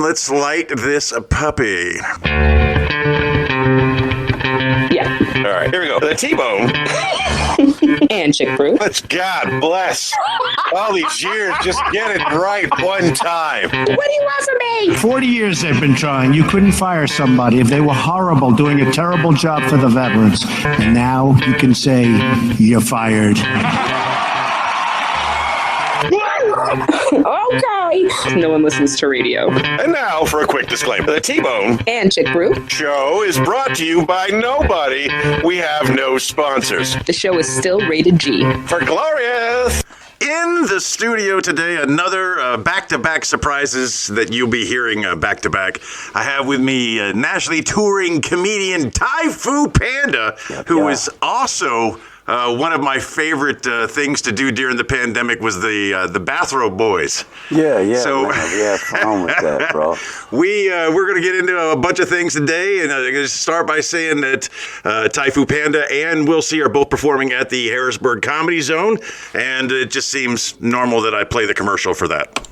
Let's light this puppy. Yeah. All right, here we go. The T-bone. And ChickBrew. Let's God bless. All these years, just get it right one time. What do you want from me? 40 years they've been trying. You couldn't fire somebody if they were horrible, doing a terrible job for the veterans. And now you can say, you're fired. Okay. No one listens to radio. And now for a quick disclaimer. The T-Bone And ChickBrew. Show is brought to you by nobody. We have no sponsors. The show is still rated G. For Glorious! In the studio today, another back-to-back surprises that you'll be hearing back-to-back. I have with me nationally touring comedian Tai Fu Panda, who is also... one of my favorite things to do during the pandemic was the bathrobe boys. Yeah. So man, we had fun with that, bro. We're going to get into a bunch of things today, and I'm going to start by saying that Tai Fu Panda and Will C are both performing at the Harrisburg Comedy Zone, and it just seems normal that I play the commercial for that.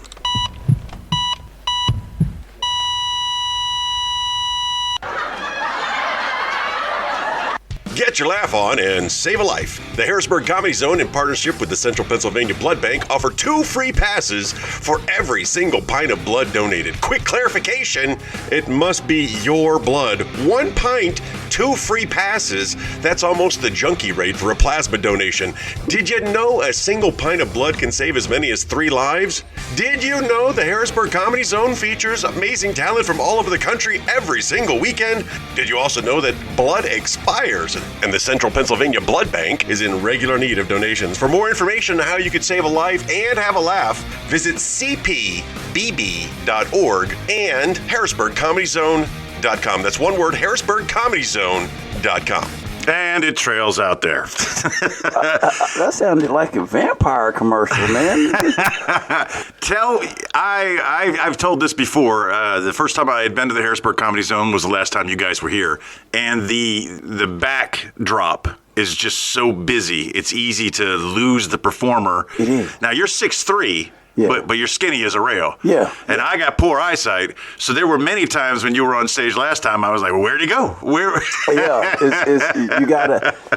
Get your laugh on and save a life. The Harrisburg Comedy Zone, in partnership with the Central Pennsylvania Blood Bank, offer 2 free passes for every single pint of blood donated. Quick clarification, it must be your blood. 1 pint, 2 free passes. That's almost the junkie rate for a plasma donation. Did you know a single pint of blood can save as many as 3 lives? Did you know the Harrisburg Comedy Zone features amazing talent from all over the country every single weekend? Did you also know that blood expires and the Central Pennsylvania Blood Bank is in regular need of donations? For more information on how you could save a life and have a laugh, visit cpbb.org and harrisburgcomedyzone.com. That's one word, harrisburgcomedyzone.com. And it trails out there. That sounded like a vampire commercial, man. I've told this before. The first time I had been to the Harrisburg Comedy Zone was the last time you guys were here. And the backdrop is just so busy. It's easy to lose the performer. It is. Now, you're 6'3". Yeah. But you're skinny as a rail. Yeah. And I got poor eyesight, so there were many times when you were on stage last time, I was like, well, where'd he go? Where? Yeah,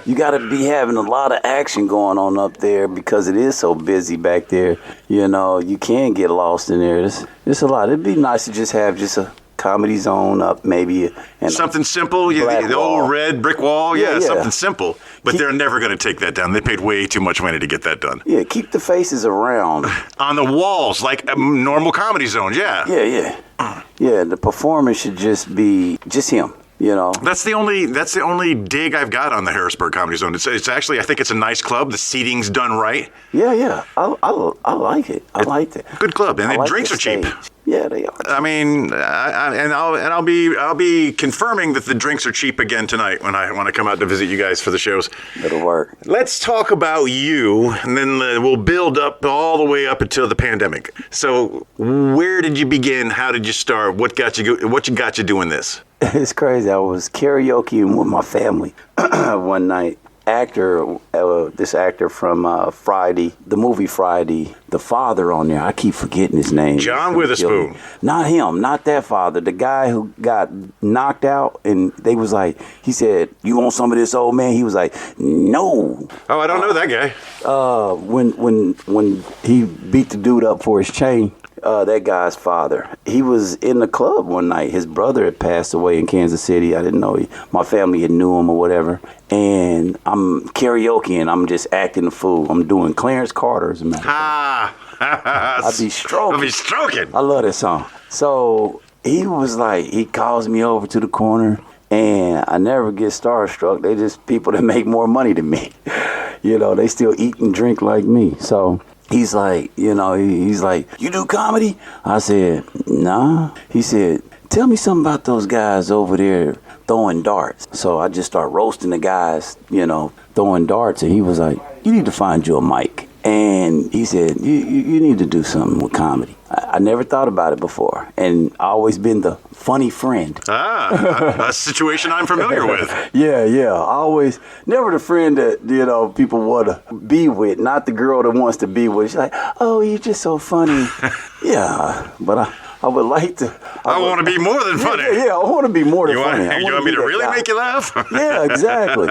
you gotta be having a lot of action going on up there because it is so busy back there. You know, you can get lost in there. It's a lot. It'd be nice to just have just a Comedy Zone up, maybe. And something simple, the old red brick wall, something simple. But they're never going to take that down. They paid way too much money to get that done. Yeah, keep the faces around. On the walls, like normal Comedy Zones, yeah. Yeah. Yeah, the performance should just be just him. You know, that's the only dig I've got on the Harrisburg Comedy Zone. It's actually, I think it's a nice club. The seating's done right. Yeah. I like it. I like it. Good club, and the drinks are cheap. Yeah, they are. I mean, I'll be confirming that the drinks are cheap again tonight when I come out to visit you guys for the shows. It'll work. Let's talk about you, and then we'll build up all the way up until the pandemic. So, where did you begin? How did you start? What got you doing this? It's crazy. I was karaokeing with my family one night. This actor from Friday, the movie Friday, the father on there, I keep forgetting his name. John Witherspoon. Not him, not that father. The guy who got knocked out, and they was like, he said, "You want some of this, old man?" He was like, "No." Oh, I don't know that guy. When he beat the dude up for his chain. That guy's father. He was in the club one night. His brother had passed away in Kansas City. I didn't know my family had knew him or whatever. And I'm karaokeing. I'm just acting a fool. I'm doing Clarence Carter, as a matter of fact. I'll be stroking. I love that song. So he was like, he calls me over to the corner, and I never get starstruck. They just people that make more money than me. You know, they still eat and drink like me. So he's like, he's like, "You do comedy?" I said, "Nah." He said, "Tell me something about those guys over there throwing darts." So I just start roasting the guys, throwing darts. And he was like, "You need to find you a mic." And he said, you need to do something with comedy. I never thought about it before. And I always been the funny friend. A situation I'm familiar with. Yeah. I always, never the friend that, people want to be with, not the girl that wants to be with. She's like, "Oh, you're just so funny." Yeah, but I would like to. I want to be more than funny. Yeah, I want to be more than You funny. want me to really make you laugh? Yeah, exactly.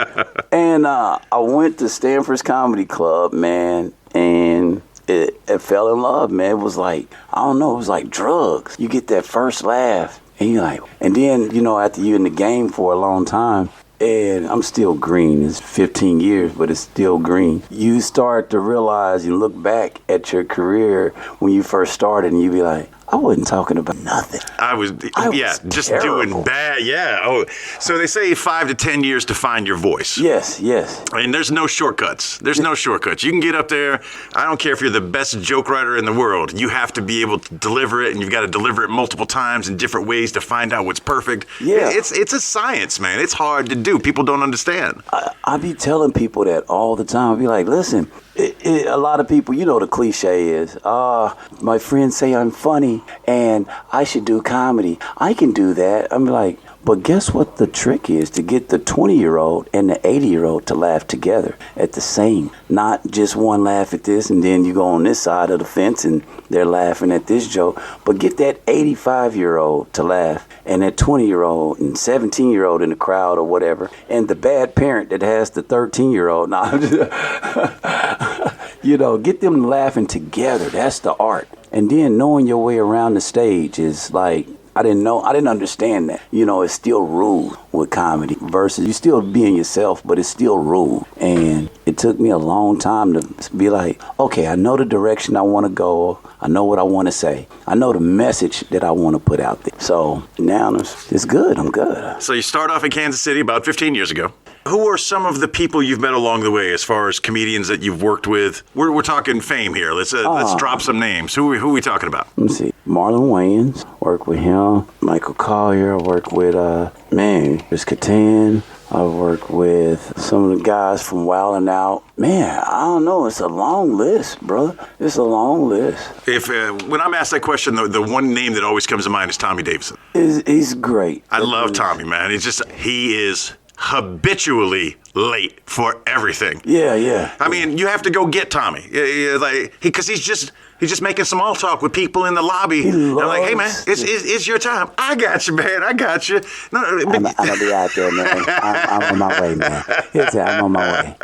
And I went to Stanford's Comedy Club, man, and it fell in love, man. It was like, I don't know, it was like drugs. You get that first laugh, and you're like, and then, you know, after you're in the game for a long time, and I'm still green. It's 15 years, but it's still green. You start to realize and look back at your career when you first started, and you be like, I wasn't talking about nothing. I was just terrible. doing bad. Yeah. Oh, so they say 5 to 10 years to find your voice. Yes. And there's no shortcuts. There's no shortcuts. You can get up there. I don't care if you're the best joke writer in the world. You have to be able to deliver it, and you've got to deliver it multiple times in different ways to find out what's perfect. Yeah. It's a science, man. It's hard to do. People don't understand. I be telling people that all the time. I be like, listen, a lot of people, you know, the cliche is, my friends say I'm funny and I should do comedy. I can do that. I'm like, but guess what the trick is? To get the 20-year-old and the 80-year-old to laugh together at the same. Not just one laugh at this and then you go on this side of the fence and they're laughing at this joke. But get that 85-year-old to laugh and that 20-year-old and 17-year-old in the crowd or whatever. And the bad parent that has the 13-year-old. You know, get them laughing together. That's the art. And then knowing your way around the stage is like, I didn't understand that. You know, it's still rules with comedy versus you still being yourself, but it's still rules. And it took me a long time to be like, okay, I know the direction I want to go. I know what I want to say. I know the message that I want to put out there. So now it's good. I'm good. So you start off in Kansas City about 15 years ago. Who are some of the people you've met along the way as far as comedians that you've worked with? We're talking fame here. Let's drop some names. Who are we talking about? Let me see. Marlon Wayans, worked with him. Michael Collier, I worked with, Chris Kattan. I worked with some of the guys from Wild 'N Out. Man, I don't know. It's a long list, brother. It's a long list. If when I'm asked that question, the one name that always comes to mind is Tommy Davidson. He's great. I love Tommy, man. He is habitually late for everything. Yeah. I mean, you have to go get Tommy, because he's just making small talk with people in the lobby. They're like, hey man, it's your time. I got you, man. I got you. No, I'm gonna be out there, man. I'm on my way, man. I'm on my way.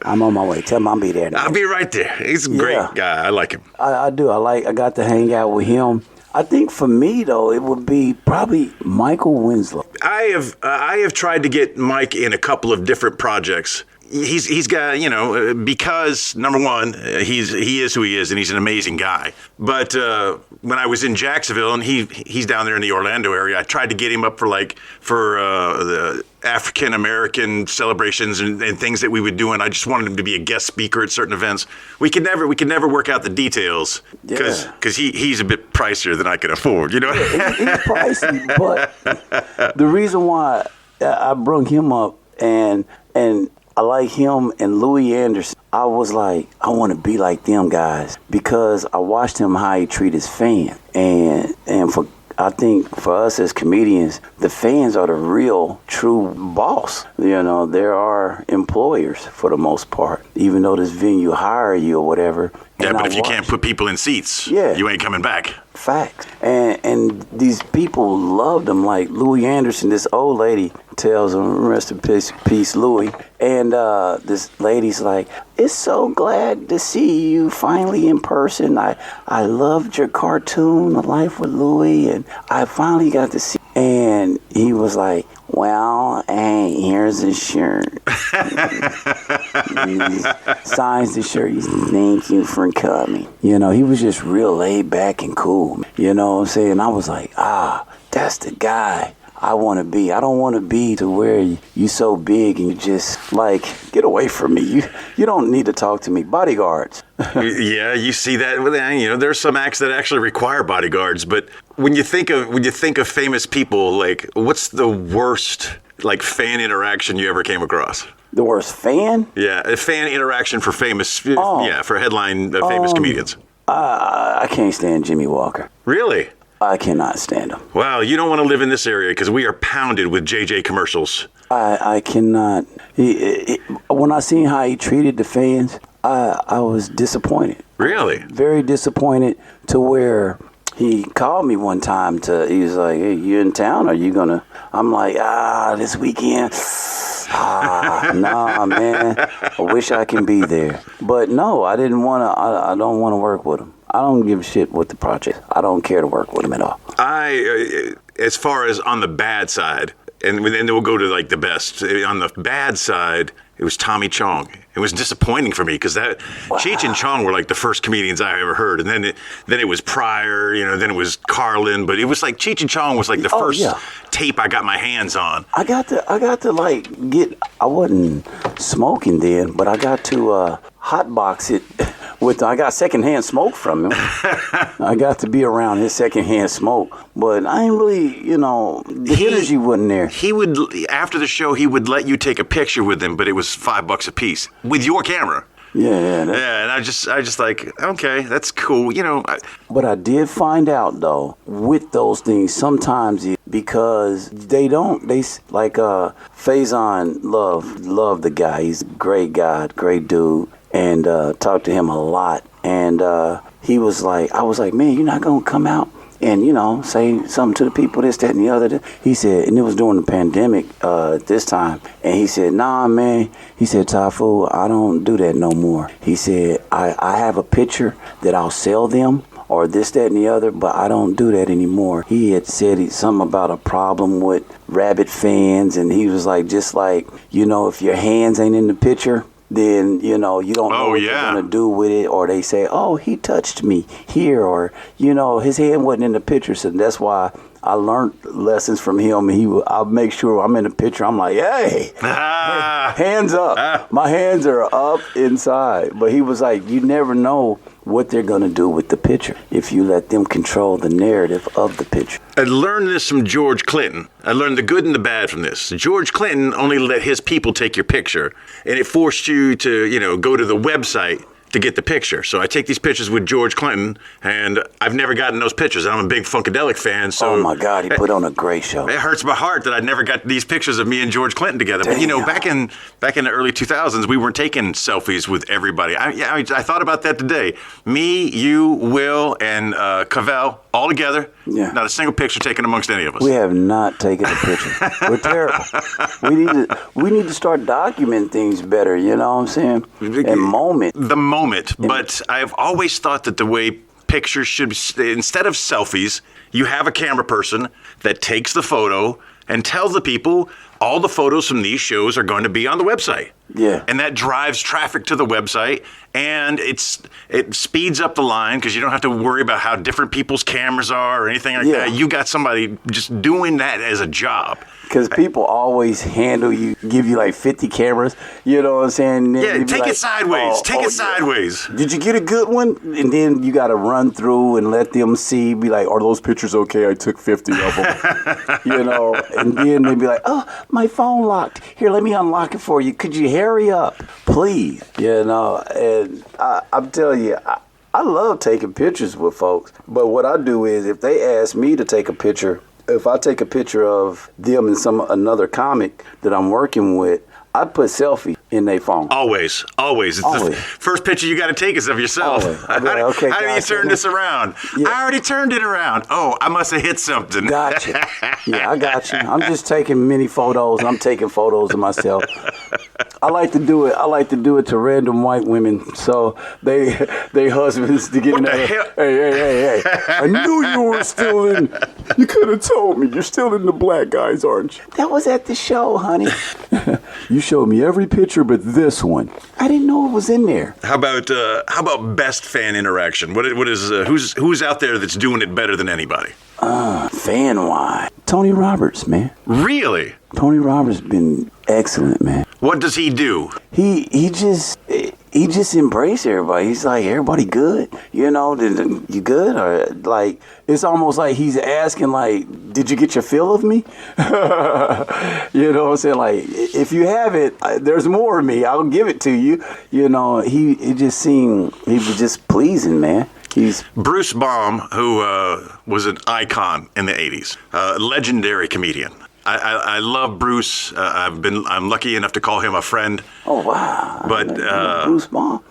I'm on my way. Tell him I'll be there. I'll be right there. He's a great guy. I like him. I do. I got to hang out with him. I think for me though, it would be probably Michael Winslow. I have tried to get Mike in a couple of different projects. He's got, you know, because number one, he is who he is, and he's an amazing guy. But when I was in Jacksonville, and he's down there in the Orlando area, I tried to get him up for the African American celebrations and things that we would do, and I just wanted him to be a guest speaker at certain events. We could never work out the details because he's a bit pricier than I could afford, you know. He's pricey, but the reason why I brung him up and I like him and Louis Anderson. I was like, I want to be like them guys because I watched him how he treat his fans. And I think for us as comedians, the fans are the real true boss. You know, there are employers for the most part, even though this venue hire you or whatever. Yeah, but if you can't put people in seats, you ain't coming back. Facts. And these people loved him. Like Louis Anderson, this old lady tells him, rest in peace, Louis. And this lady's like, it's so glad to see you finally in person. I loved your cartoon, A Life with Louis, and I finally got to see. And he was like, well, hey, here's his shirt. He signs the shirt. He's, thank you for coming. You know, he was just real laid back and cool. You know what I'm saying? I was like, that's the guy I want to be. I don't want to be to where you so big and you just like, get away from me. You don't need to talk to me. Bodyguards. Yeah, you see that. You know, there's some acts that actually require bodyguards. But when you think of famous people, like, what's the worst like fan interaction you ever came across? The worst fan? Yeah, a fan interaction for famous. For headline famous comedians. I can't stand Jimmy Walker. Really? I cannot stand him. Wow, you don't want to live in this area because we are pounded with JJ commercials. I cannot. When I seen how he treated the fans, I was disappointed. Really? Very disappointed to where He called me one time he was like, hey, you in town? Are you gonna? I'm like, this weekend. Nah, man. I wish I can be there. But no, I didn't want to. I don't want to work with him. I don't give a shit with the project. I don't care to work with him at all. As far as on the bad side, and then we'll go to like the best. On the bad side, it was Tommy Chong. It was disappointing for me because Cheech and Chong were like the first comedians I ever heard, and then it was Pryor, then it was Carlin, but it was like Cheech and Chong was like the first tape I got my hands on. I got to like get. I wasn't smoking then, but I got to hotbox it. I got secondhand smoke from him. I got to be around his secondhand smoke, but I ain't really, the energy wasn't there. He would, after the show, he would let you take a picture with him, but it was $5 a piece with your camera. Yeah. And I just like, okay, that's cool, But I did find out though, with those things, sometimes because they like Faison love the guy. He's a great guy, great dude. And talked to him a lot. And he was like, I was like, man, you're not going to come out and, say something to the people, this, that, and the other. He said, and it was during the pandemic this time. And he said, nah, man. He said, Tai Fu, I don't do that no more. He said, I have a picture that I'll sell them or this, that, and the other, but I don't do that anymore. He had said something about a problem with rabbit fans. And he was like, just like, if your hands ain't in the picture, then, you don't know what you're going to do with it. Or they say, oh, he touched me here. Or, his hand wasn't in the picture. So that's why I learned lessons from him. And I'll make sure I'm in the picture. I'm like, hey, hands up. My hands are up inside. But he was like, you never know what they're going to do with the picture if you let them control the narrative of the picture. I learned this from George Clinton. I learned the good and the bad from this. George Clinton only let his people take your picture, and it forced you to, go to the website to get the picture. So I take these pictures with George Clinton, and I've never gotten those pictures. I'm a big Funkadelic fan, so... Oh, my God, he put on a great show. It hurts my heart that I never got these pictures of me and George Clinton together. Damn. But, back in the early 2000s, we weren't taking selfies with everybody. I thought about that today. Me, you, Will, and Covell, all together. Yeah. Not a single picture taken amongst any of us. We have not taken a picture. We're terrible. We need to start documenting things better, you know what I'm saying? The moment. But I've always thought that the way pictures should, instead of selfies, you have a camera person that takes the photo and tells the people all the photos from these shows are going to be on the website. Yeah. And that drives traffic to the website, and it speeds up the line because you don't have to worry about how different people's cameras are or anything like that. You got somebody just doing that as a job. Because people always give you like 50 cameras, you know what I'm saying? Take it sideways. Take it sideways. Did you get a good one? And then you got to run through and let them see, be like, are those pictures okay? I took 50 of them. And then they'd be like, oh, my phone locked. Here, let me unlock it for you. Could you hurry up, please? And I'm telling you, I love taking pictures with folks. But what I do is if they ask me to take a picture, if I take a picture of them and another comic that I'm working with, I put selfie in their phone. Always. It's the first picture you got to take is of yourself. How do you turn this around? Yeah. I already turned it around. Oh, I must have hit something. Gotcha. Yeah, I got you. I'm just taking many photos. I'm taking photos of myself. I like to do it to random white women, so they husbands to get in there. Hey! I knew you were still in. You could have told me. You're still in the black guys, aren't you? That was at the show, honey. You showed me every picture but this one. I didn't know it was in there. How about best fan interaction? What is who's out there that's doing it better than anybody? Fan-wise, Tony Roberts, man. Really? Tony Roberts been excellent, man. What does he do? He just embrace everybody. He's like, everybody good? You good? Or like, it's almost like he's asking, like, did you get your fill of me? You know what I'm saying? Like, if you have it, there's more of me. I'll give it to you. He was just pleasing, man. He's Bruce Baum, who was an icon in the 80s, legendary comedian. I love Bruce. I'm lucky enough to call him a friend. Oh wow! But Bruce Baum.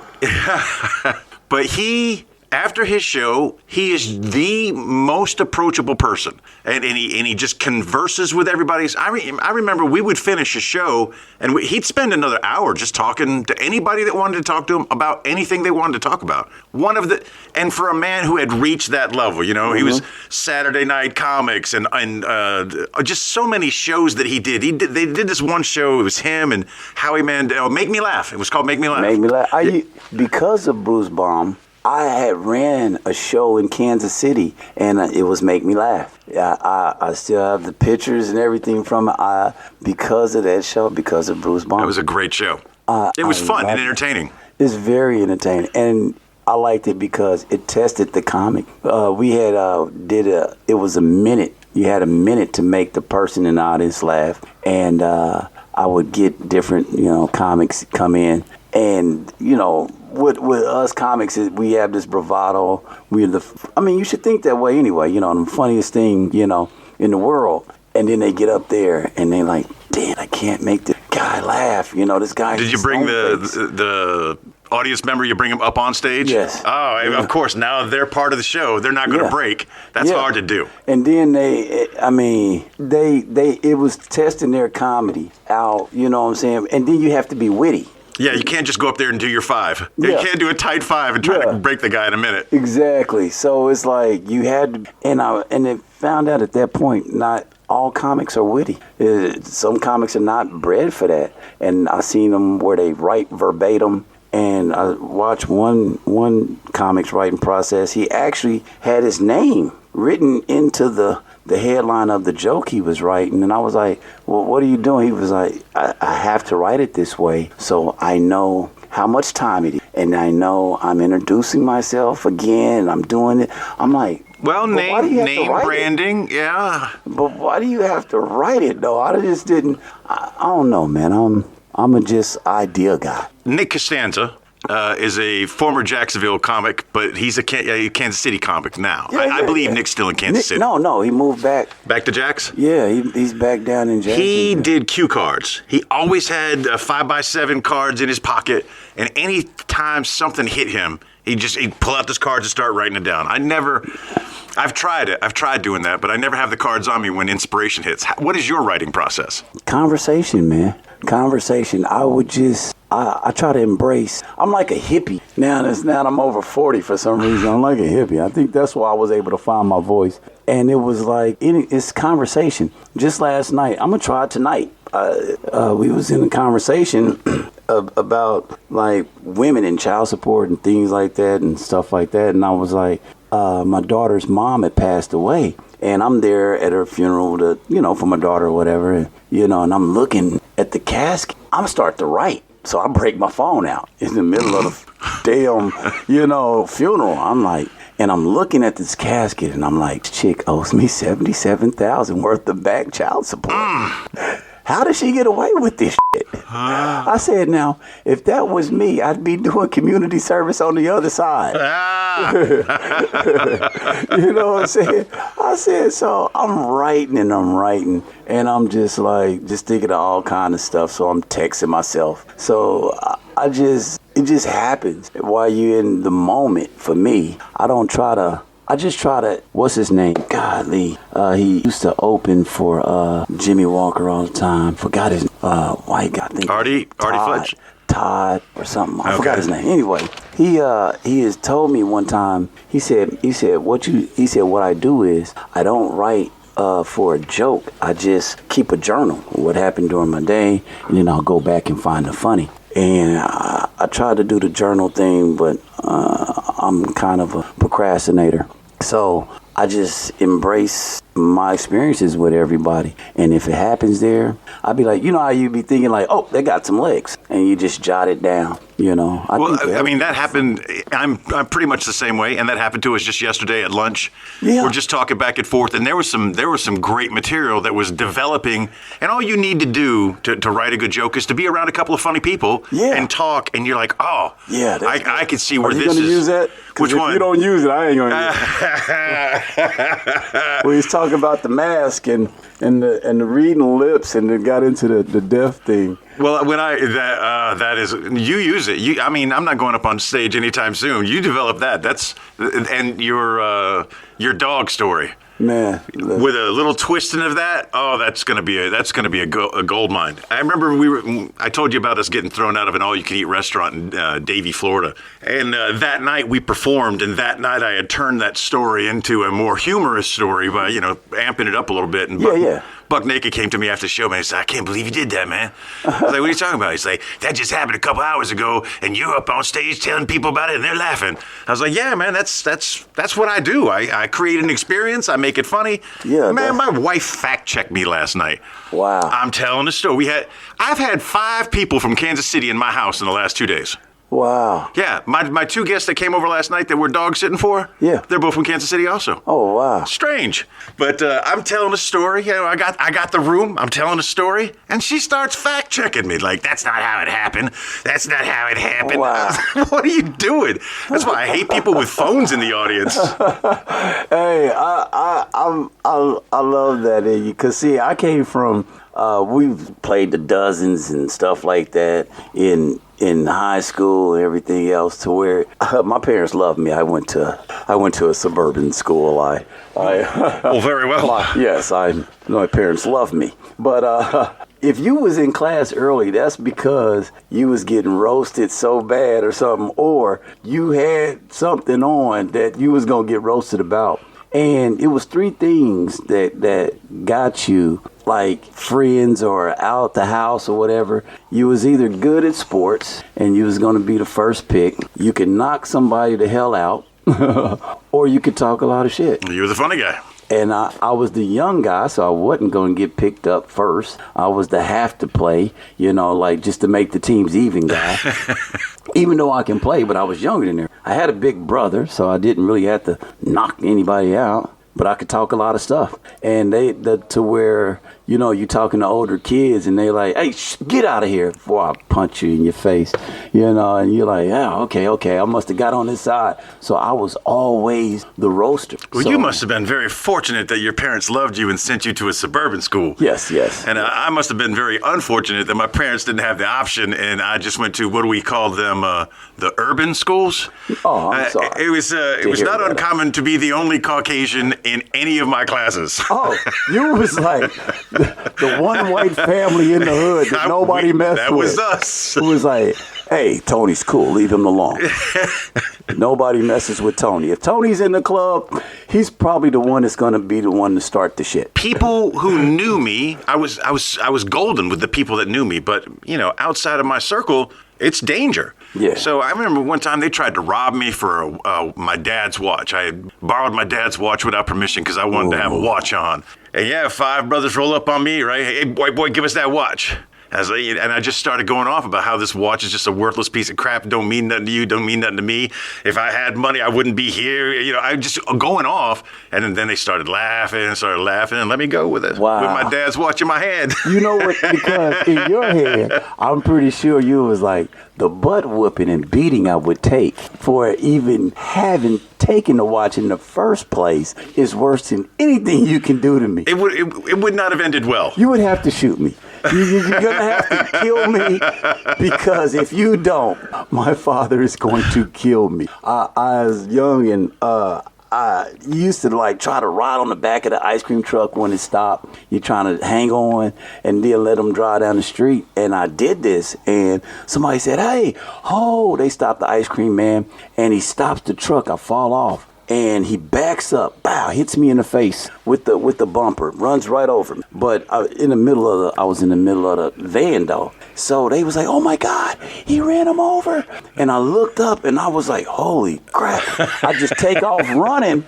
But he after his show, he is the most approachable person, and he just converses with everybody. I remember we would finish a show, and he'd spend another hour just talking to anybody that wanted to talk to him about anything they wanted to talk about. And for a man who had reached that level, you know, he was Saturday Night Comics and just so many shows that he did. They did this one show. It was him and Howie Mandel. Make Me Laugh. It was called Make Me Laugh. Make Me Laugh. Because of Bruce Baum, I had ran a show in Kansas City, and it was Make Me Laugh. I still have the pictures and everything from it because of that show, because of Bruce Baum. It was a great show. It was fun and entertaining. It's very entertaining, and I liked it because it tested the comic. We had it was a minute. You had a minute to make the person in the audience laugh, and I would get different, comics come in, and with us comics, we have this bravado. You should think that way anyway. The funniest thing, in the world, and then they get up there and they like, damn, I can't make this guy laugh. This guy. Did you bring the audience member? You bring them up on stage? Yes. Oh, yeah. Of course. Now they're part of the show. They're not going to break. That's hard to do. And then it was testing their comedy out. You know what I'm saying? And then you have to be witty. Yeah, you can't just go up there and do your 5. You can't do a tight 5 and try to break the guy in a minute. Exactly. So it's like you had to, and it found out at that point, not all comics are witty. Some comics are not bred for that. And I seen them where they write verbatim. And I watched one comic's writing process. He actually had his name written into the headline of the joke he was writing. And I was like, well, what are you doing? He was like, I have to write it this way so I know how much time it is. And I know I'm introducing myself again. I'm doing it. I'm like, well, name branding, yeah. But why do you have to write it, though? I just didn't. I don't know, man. I'm a just idea guy. Nick Costanza is a former Jacksonville comic, but he's a Kansas City comic now. I believe Nick's still in Kansas City. No, he moved back. Back to Jacks? Yeah, he's back down in Jacksonville. He did cue cards. He always had 5x7 cards in his pocket, and any time something hit him, he'd pull out those cards and start writing it down. I've tried it. I've tried doing that, but I never have the cards on me when inspiration hits. What is your writing process? Conversation, man. Conversation. I try to embrace. I'm like a hippie. Now I'm over 40 for some reason. I'm like a hippie. I think that's why I was able to find my voice. And it was like, it's conversation. Just last night, I'm going to try it tonight. We was in a conversation about like women and child support and things like that and stuff like that. And I was like, my daughter's mom had passed away. And I'm there at her funeral for my daughter or whatever. And I'm looking at the casket. I'm starting to write. So I break my phone out in the middle of the damn, funeral. I'm like, and I'm looking at this casket and I'm like, chick owes me $77,000 worth of back child support. How did she get away with this shit? I said, now, if that was me, I'd be doing community service on the other side. You know what I'm saying? I said, so I'm writing, and I'm just thinking of all kind of stuff. So I'm texting myself. So it just happens while you're in the moment. For me, I just try to, what's his name? Godly. He used to open for Jimmy Walker all the time. Forgot his white guy. Artie Fudge. Todd or something. I forgot his name. Anyway, he has told me one time. He said what I do is I don't write for a joke. I just keep a journal of what happened during my day, and then I'll go back and find the funny. And I try to do the journal thing, but I'm kind of a procrastinator. So I just embrace my experiences with everybody. And if it happens there, I'd be like, how you be thinking like, oh, they got some legs. And you just jot it down, that happened. I'm pretty much the same way. And that happened to us just yesterday at lunch. Yeah. We're just talking back and forth. And there was some great material that was developing. And all you need to do to write a good joke is to be around a couple of funny people and talk. And you're like, oh, yeah, I can see where this is. Are you going to use that? Which one? If you don't use it, I ain't going to use it. Well, he's talking about the mask and the reading lips, and it got into the deaf thing. Well, when that is, you use use it. I'm not going up on stage anytime soon. You develop that. And your dog story. Man, with a little twisting of that, that's gonna be a gold mine. I remember I told you about us getting thrown out of an all-you-can-eat restaurant in Davie, Florida, and that night we performed, and that night I had turned that story into a more humorous story by amping it up a little bit. And Buck Naked came to me after the show, man. He said, "I can't believe you did that, man." I was like, "What are you talking about?" He's like, "That just happened a couple hours ago, and you're up on stage telling people about it, and they're laughing." I was like, "Yeah, man, that's what I do. I create an experience. I make it funny." Yeah, man. My wife fact-checked me last night. Wow. I'm telling the story. I've had 5 people from Kansas City in my house in the last 2 days. Wow. Yeah, my 2 guests that came over last night that we're dog sitting for. Yeah. They're both from Kansas City also. Oh, wow. Strange. But I'm telling a story. I got the room. I'm telling a story. And she starts fact checking me. Like, that's not how it happened. That's not how it happened. Wow. What are you doing? That's why I hate people with phones in the audience. Hey, I love that in you. Because, see, I came from, we've played the dozens and stuff like that in high school and everything else, to where my parents loved me. I went to a suburban school. Well, very well. Yes, my parents loved me. But if you was in class early, that's because you was getting roasted so bad or something, or you had something on that you was gonna get roasted about. And it was 3 things that got you, like friends or out the house or whatever. You was either good at sports and you was going to be the first pick. You could knock somebody the hell out, or you could talk a lot of shit. You were the funny guy. And I was the young guy, so I wasn't going to get picked up first. I was the have to play, like just to make the teams even guy. Even though I can play, but I was younger than her. I had a big brother, so I didn't really have to knock anybody out. But I could talk a lot of stuff. And to where, you talking to older kids and they like, "Hey, get out of here," before I punch you in your face, and you're like, "Yeah, okay, I must have got on this side." So I was always the roaster. Well, you must have been very fortunate that your parents loved you and sent you to a suburban school. Yes. And I must have been very unfortunate that my parents didn't have the option, and I just went to, what do we call them, the urban schools? Oh, I'm sorry. It was not uncommon to be the only Caucasian in any of my classes. Oh, you was like the one white family in the hood that nobody messed with. That was us. Who was like, "Hey, Tony's cool. Leave him alone." Nobody messes with Tony. If Tony's in the club, he's probably the one that's going to be the one to start the shit. People who knew me, I was golden with the people that knew me, but outside of my circle, it's danger. Yeah. So I remember one time they tried to rob me for my dad's watch. I had borrowed my dad's watch without permission because I wanted to have a watch on. And 5 brothers roll up on me, right? "Hey, white boy, give us that watch." And I just started going off about how this watch is just a worthless piece of crap. Don't mean nothing to you. Don't mean nothing to me. If I had money, I wouldn't be here. I just going off. And then they started laughing and let me go with it. Wow. With my dad's watch in my hand. You know what? Because in your head, I'm pretty sure you was like, the butt whooping and beating I would take for even having taken the watch in the first place is worse than anything you can do to me. It would not have ended well. You would have to shoot me. You're going to have to kill me, because if you don't, my father is going to kill me. I was young and I used to try to ride on the back of the ice cream truck when it stopped. You're trying to hang on and then let them drive down the street. And I did this, and somebody said, "Hey, oh!" They stopped the ice cream man, and he stops the truck. I fall off. And he backs up, hits me in the face with the bumper, runs right over me. But I was in the middle of the van though. So they was like, "Oh my God, he ran him over." And I looked up and I was like, "Holy crap." I just take off running,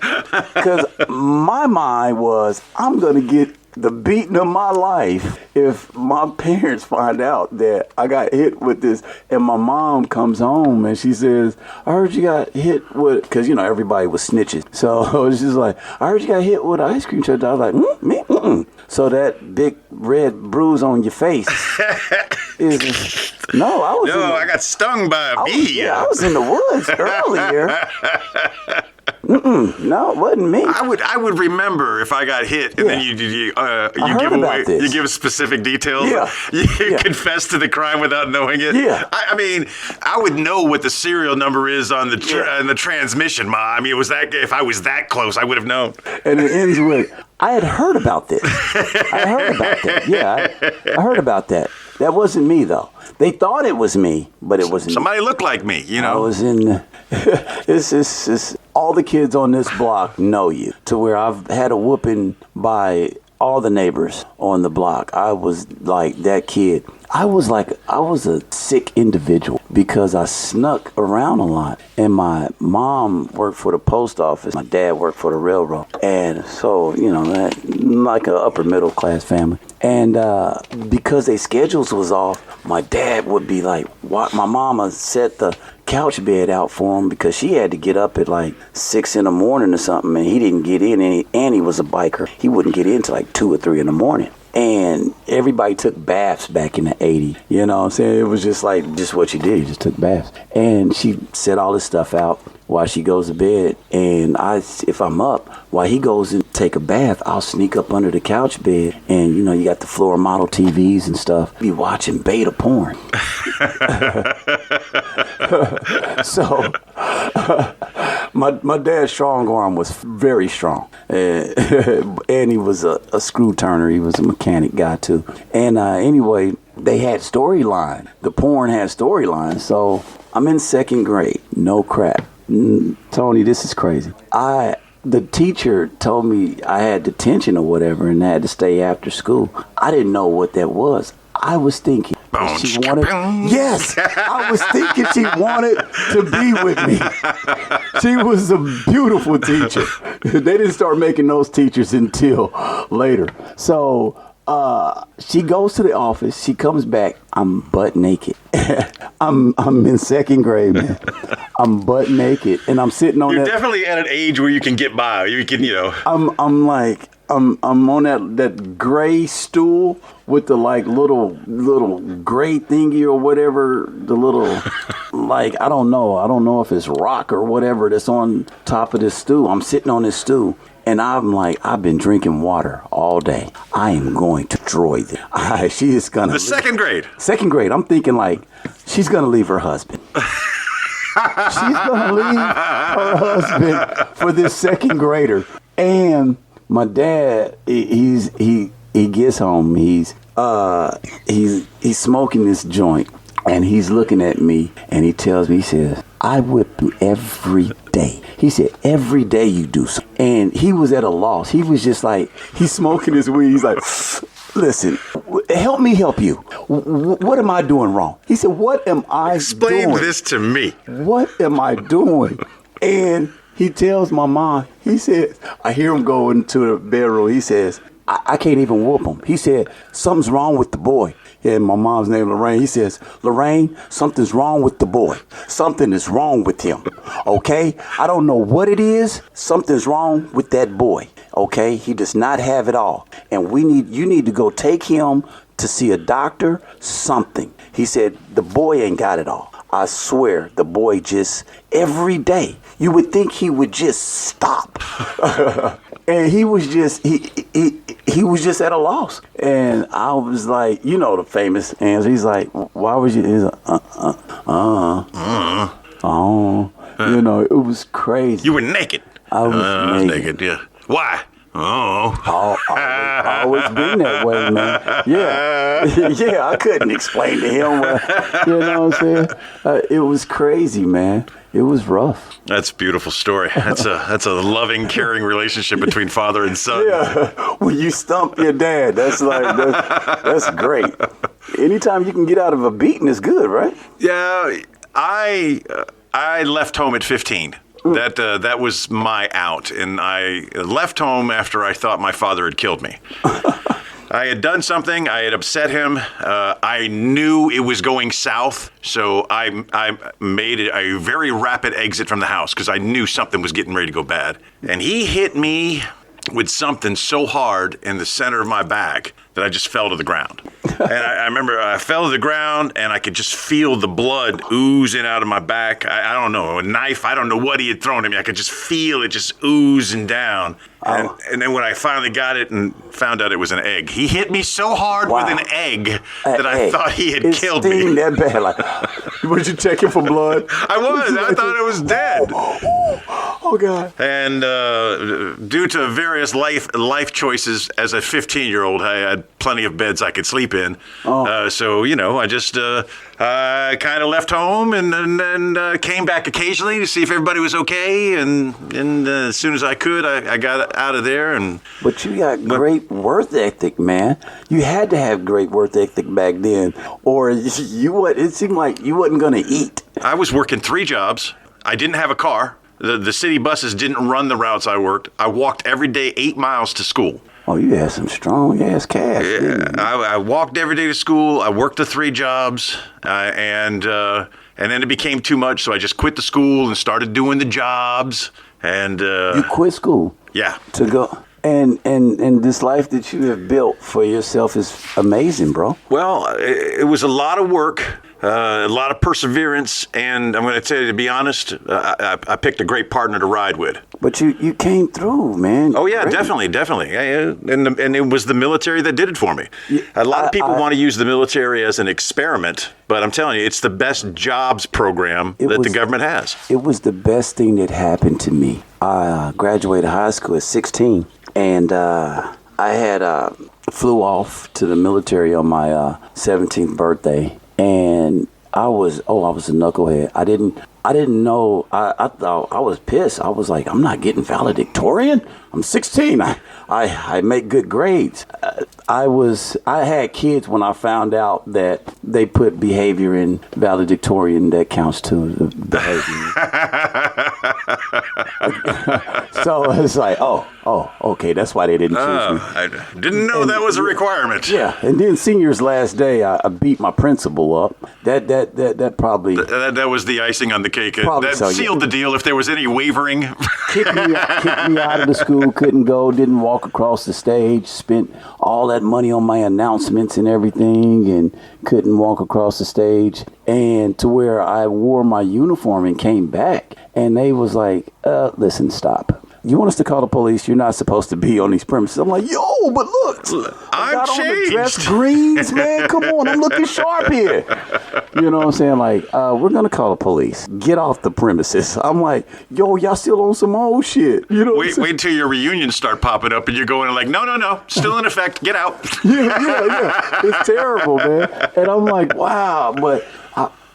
because my mind was, I'm going to get the beating of my life if my parents find out that I got hit with this. And my mom comes home and she says, "I heard you got hit with," because everybody was snitching. So she's like, "I heard you got hit with an ice cream truck." I was like, "Me? Mm-mm." So that big red bruise on your face is I got stung by a bee. I was in the woods earlier. No, it wasn't me. I would remember if I got hit, and then you you give specific details. Yeah. You confess to the crime without knowing it. Yeah. I mean, I would know what the serial number is on the transmission, Ma. I mean, if I was that close, I would have known. And it ends with, I had heard about this. I heard about that. Yeah, I heard about that. That wasn't me, though. They thought it was me, but it wasn't. Somebody looked like me, you know. I was in. It's all the kids on this block know you, to where I've had a whooping by all the neighbors on the block. I was like that kid. I was a sick individual because I snuck around a lot. And my mom worked for the post office. My dad worked for the railroad. And so, like an upper middle class family. And because their schedules was off, my dad would be like, my mama set the couch bed out for him because she had to get up at like 6 in the morning or something, and he didn't get in, and he was a biker. He wouldn't get in till like 2 or 3 in the morning. And everybody took baths back in the 80s. You know what I'm saying? It was just what you did. You just took baths. And she set all this stuff out while she goes to bed. And if I'm up, while he goes and take a bath, I'll sneak up under the couch bed. And, you got the floor model TVs and stuff. Be watching beta porn. So, my dad's strong arm was very strong. And he was a screw turner. He was a mechanic guy, too. And anyway, they had storyline. The porn had storyline. So I'm in 2nd grade. No crap. Tony, this is crazy. The teacher told me I had detention or whatever and I had to stay after school. I didn't know what that was. I was thinking she wanted. Yes, I was thinking she wanted to be with me. She was a beautiful teacher. They didn't start making those teachers until later. So she goes to the office. She comes back. I'm butt naked. I'm in 2nd grade, man. I'm butt naked, and I'm sitting on. You're definitely at an age where you can get by. You can, I'm on that gray stool with the like little gray thingy or whatever. The little I don't know if it's rock or whatever that's on top of this stool. I'm sitting on this stool. And I'm like, I've been drinking water all day. I am going to destroy this. She is going to... The 2nd grade. 2nd grade. I'm thinking like, she's going to leave her husband. She's going to leave her husband for this 2nd grader. And my dad, he gets home. He's smoking this joint. And he's looking at me, and he tells me, he says, I whip you every day. He said, every day you do something. And he was at a loss. He was just like, he's smoking his weed. He's like, listen, help me help you. What am I doing wrong? He said, what am I doing? Explain this to me. What am I doing? And he tells my mom, he says, I hear him go into the bedroom. He says, I can't even whoop him. He said, something's wrong with the boy. And my mom's name Lorraine. He says, Lorraine, something's wrong with the boy. Something is wrong with him. Okay? I don't know what it is. Something's wrong with that boy. Okay? He does not have it all. And you need to go take him to see a doctor, something. He said, the boy ain't got it all. I swear, the boy just, every day, you would think he would just stop. And he was just, he was just at a loss. And I was like, the famous answer. He's like, why was you, he's like, it was crazy. You were naked. I was naked, yeah. Why? I always been that way, man. Yeah. Yeah, I couldn't explain to him. You know what I'm saying? It was crazy, man. It was rough. That's a beautiful story. That's a loving, caring relationship between father and son. Yeah. When you stump your dad, that's great. Anytime you can get out of a beating is good, right? Yeah. I left home at 15. That was my out, and I left home after I thought my father had killed me. I had done something. I had upset him. I knew it was going south, so I made a very rapid exit from the house because I knew something was getting ready to go bad. And he hit me with something so hard in the center of my back that I just fell to the ground. I remember I fell to the ground, and I could just feel the blood oozing out of my back. I don't know, a knife. I don't know what he had thrown at me. I could just feel it just oozing down. And then when I finally got it and found out it was an egg, he hit me so hard with an egg that I thought he had killed me. That bad? Like, was you checking for blood? I was. I thought it was dead. Oh God. And due to various life choices as a 15-year-old, I had plenty of beds I could sleep in. So, I just kind of left home and came back occasionally to see if everybody was okay. And as soon as I could, I got out of there. But you got great work ethic, man. You had to have great work ethic back then, or it seemed like you wasn't going to eat. I was working 3 jobs. I didn't have a car. The city buses didn't run the routes I worked. I walked every day 8 miles to school. Oh, you had some strong ass cash. Yeah, I walked every day to school. I worked the 3 jobs, and then it became too much. So I just quit the school and started doing the jobs. And you quit school. Yeah. To go. And this life that you have built for yourself is amazing, bro. Well, it was a lot of work. A lot of perseverance, and I'm going to tell you, to be honest, I picked a great partner to ride with. But you came through, man. Oh yeah, Great. definitely. And it was the military that did it for me. A lot of people want to use the military as an experiment, but I'm telling you, it's the best jobs program that the government has. It was the best thing that happened to me. I graduated high school at 16, and I had flew off to the military on my 17th birthday. And I was a knucklehead. I didn't know. I thought I was pissed. I was like, I'm not getting valedictorian. I'm 16. I make good grades. I had kids when I found out that they put behavior in valedictorian. That counts to the behavior. So it's like, okay, that's why they didn't choose me. I didn't know that was a requirement. Yeah, and then senior's last day, I beat my principal up. That probably that was the icing on the cake. Probably That sealed the deal. If there was any wavering, kicked me out of the school. Couldn't go. Didn't walk across the stage. Spent all that money on my announcements and everything, and couldn't walk across the stage. And to where I wore my uniform and came back, and they was like, "Listen, stop. You want us to call the police? You're not supposed to be on these premises." I'm like, yo, but look, I got changed. on the dress greens, man. Come on, I'm looking sharp here. You know what I'm saying? Like, we're gonna call the police. Get off the premises. I'm like, yo, y'all still on some old shit. You know? Wait till your reunions start popping up, and you're going like, no, still in effect. Get out. Yeah. It's terrible, man. And I'm like, wow, but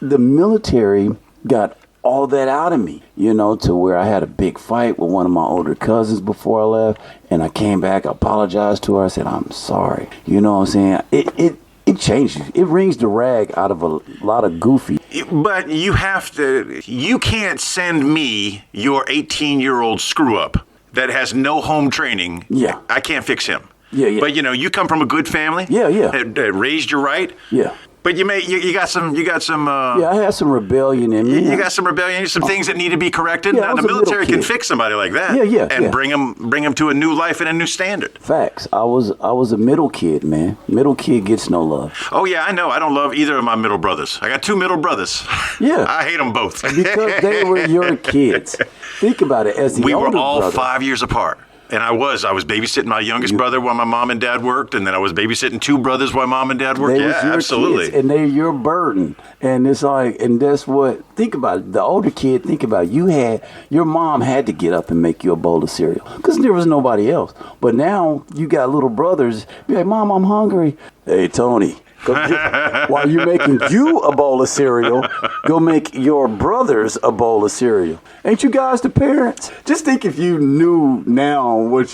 the military got all that out of me, to where I had a big fight with one of my older cousins before I left, and I came back, I apologized to her, I said, I'm sorry. You know what I'm saying? It changes. It wrings the rag out of a lot of goofy. But you can't send me your 18-year-old screw-up that has no home training. Yeah. I can't fix him. Yeah. But, you come from a good family. Yeah. That raised you right. Yeah. But you got some. Yeah, I had some rebellion in me. You got some rebellion, some things that need to be corrected. Yeah, now, the military can fix somebody like that. Yeah. And bring them to a new life and a new standard. Facts. I was a middle kid, man. Middle kid gets no love. Oh yeah, I know. I don't love either of my middle brothers. I got 2 middle brothers. Yeah. I hate them both because they were your kids. Think about it. As the we older were all brother, 5 years apart. And I was babysitting my youngest brother while my mom and dad worked, and then I was babysitting 2 brothers while mom and dad worked. They Yeah, was your absolutely. Kids, and they're your burden. And it's like, and that's what, think about it. The older kid, think about it. Your mom had to get up and make you a bowl of cereal because there was nobody else. But now you got little brothers. Be like, Mom, I'm hungry. Hey, Tony. While you're making you a bowl of cereal, go make your brothers a bowl of cereal. Ain't you guys the parents? Just think if you knew now what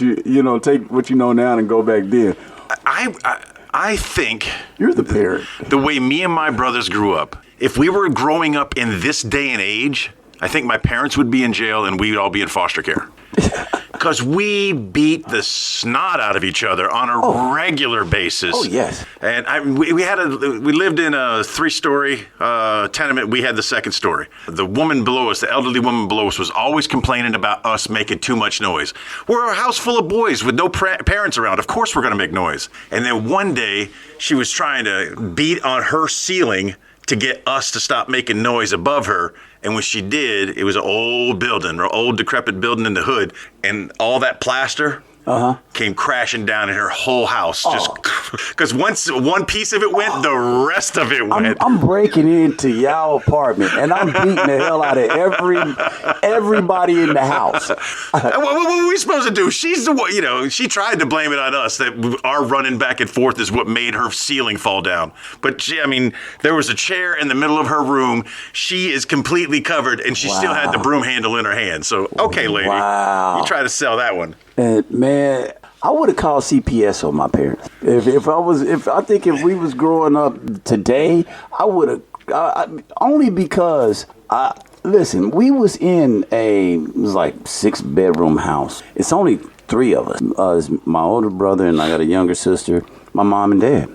take what you know now and go back then. I think You're the parent. the way me and my brothers grew up, if we were growing up in this day and age, I think my parents would be in jail and we'd all be in foster care. Because we beat the snot out of each other on a regular basis. Oh, yes. And we lived in a 3-story tenement. We had the 2nd story. The woman below us, the elderly woman below us, was always complaining about us making too much noise. We're a house full of boys with no parents around. Of course we're going to make noise. And then one day, she was trying to beat on her ceiling to get us to stop making noise above her. And when she did, it was an old building, an old decrepit building in the hood. And all that plaster came crashing down in her whole house. Just because once one piece of it went, the rest of it went. I'm breaking into y'all apartment and I'm beating the hell out of everybody in the house. What were we supposed to do? She's the one, she tried to blame it on us that our running back and forth is what made her ceiling fall down. But there was a chair in the middle of her room. She is completely covered and she still had the broom handle in her hand. So, okay, lady, you try to sell that one. And man, I would have called CPS on my parents. If we was growing up today, I would have, only because listen, we was in it was like 6-bedroom house. It's only 3 of us. It's my older brother and I got a younger sister, my mom and dad.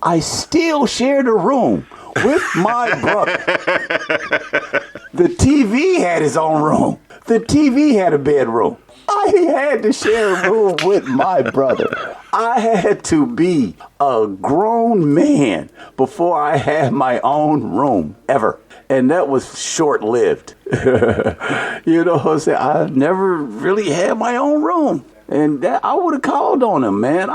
I still shared a room with my brother. The TV had his own room. The TV had a bedroom. I had to share a room with my brother. I had to be a grown man before I had my own room, ever. And that was short-lived. You know what I'm saying? I never really had my own room. And that I would have called on him, man.